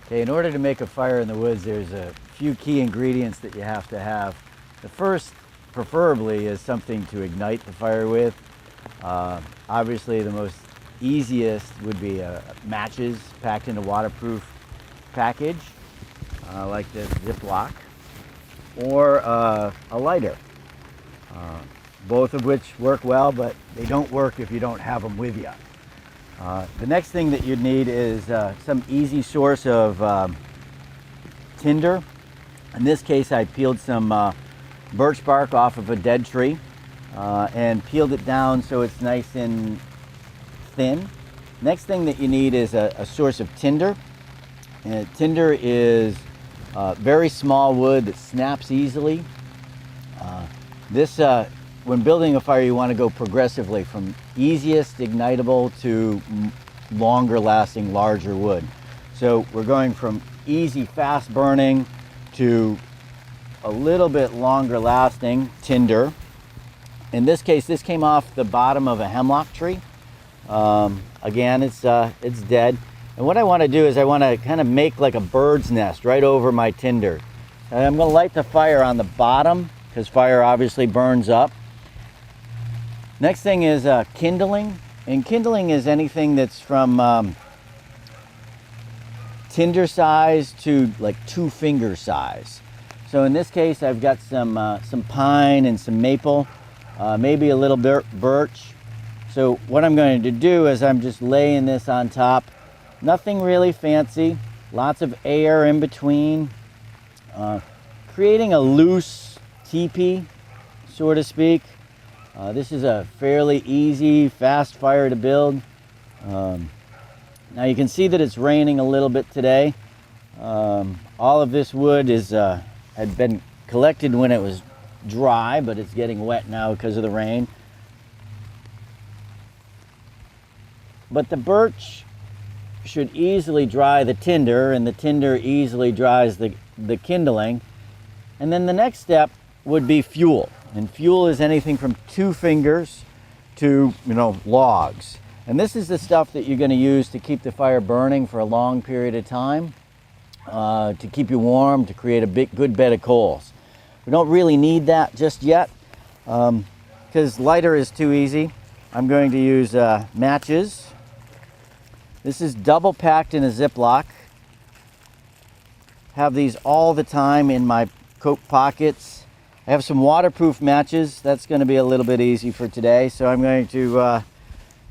Okay, in order to make a fire in the woods, there's a few key ingredients that you have to have. The first, preferably, is something to ignite the fire with. Obviously, the most easiest would be matches packed in a waterproof package, like this Ziploc, or a lighter. Both of which work well, but they don't work if you don't have them with you. The next thing that you'd need is some easy source of tinder. In this case, I peeled some birch bark off of a dead tree and peeled it down so it's nice and thin. Next thing that you need is a source of tinder. Tinder is very small wood that snaps easily. When building a fire, you want to go progressively from easiest ignitable to longer lasting, larger wood. So we're going from easy, fast burning to a little bit longer lasting tinder. In this case, this came off the bottom of a hemlock tree. Again, it's dead. And what I want to do is I want to kind of make like a bird's nest right over my tinder. And I'm going to light the fire on the bottom because fire obviously burns up. Next thing is kindling, and kindling is anything that's from tinder size to like 2-finger size. So in this case, I've got some pine and some maple, maybe a little birch. So what I'm going to do is I'm just laying this on top. Nothing really fancy, lots of air in between, creating a loose teepee, so to speak. This is a fairly easy, fast fire to build. Now you can see that it's raining a little bit today. All of this wood had been collected when it was dry, but it's getting wet now because of the rain. But the birch should easily dry the tinder, and the tinder easily dries the kindling. And then the next step would be fuel. And fuel is anything from 2 fingers to, logs. And this is the stuff that you're going to use to keep the fire burning for a long period of time, to keep you warm, to create a good bed of coals. We don't really need that just yet, because lighter is too easy. I'm going to use matches. This is double packed in a Ziploc. Have these all the time in my coat pockets. I have some waterproof matches. That's going to be a little bit easy for today. So I'm going to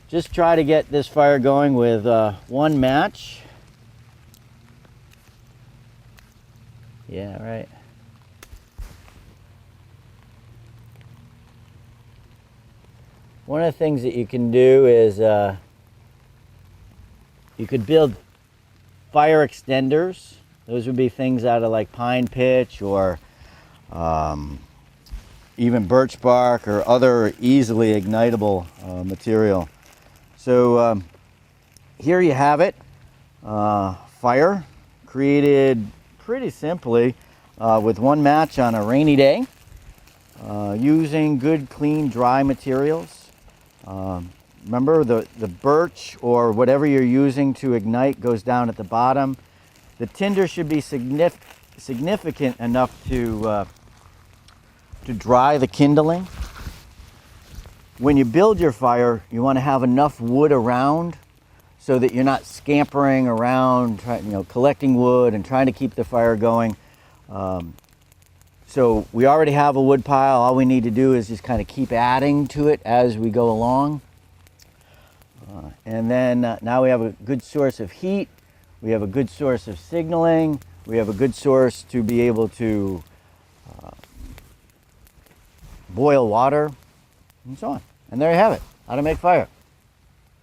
just try to get this fire going with 1 match. Yeah, right. One of the things that you can do is you could build fire extenders. Those would be things out of like pine pitch or even birch bark or other easily ignitable material. So here you have it. Fire created pretty simply with 1 match on a rainy day, using good, clean, dry materials. Remember, the birch or whatever you're using to ignite goes down at the bottom. The tinder should be significant enough to dry the kindling. When you build your fire, you want to have enough wood around so that you're not scampering around, collecting wood and trying to keep the fire going. So we already have a wood pile. All we need to do is just kind of keep adding to it as we go along. And then now we have a good source of heat. We have a good source of signaling. We have a good source to be able to boil water and so on. And there you have it, how to make fire.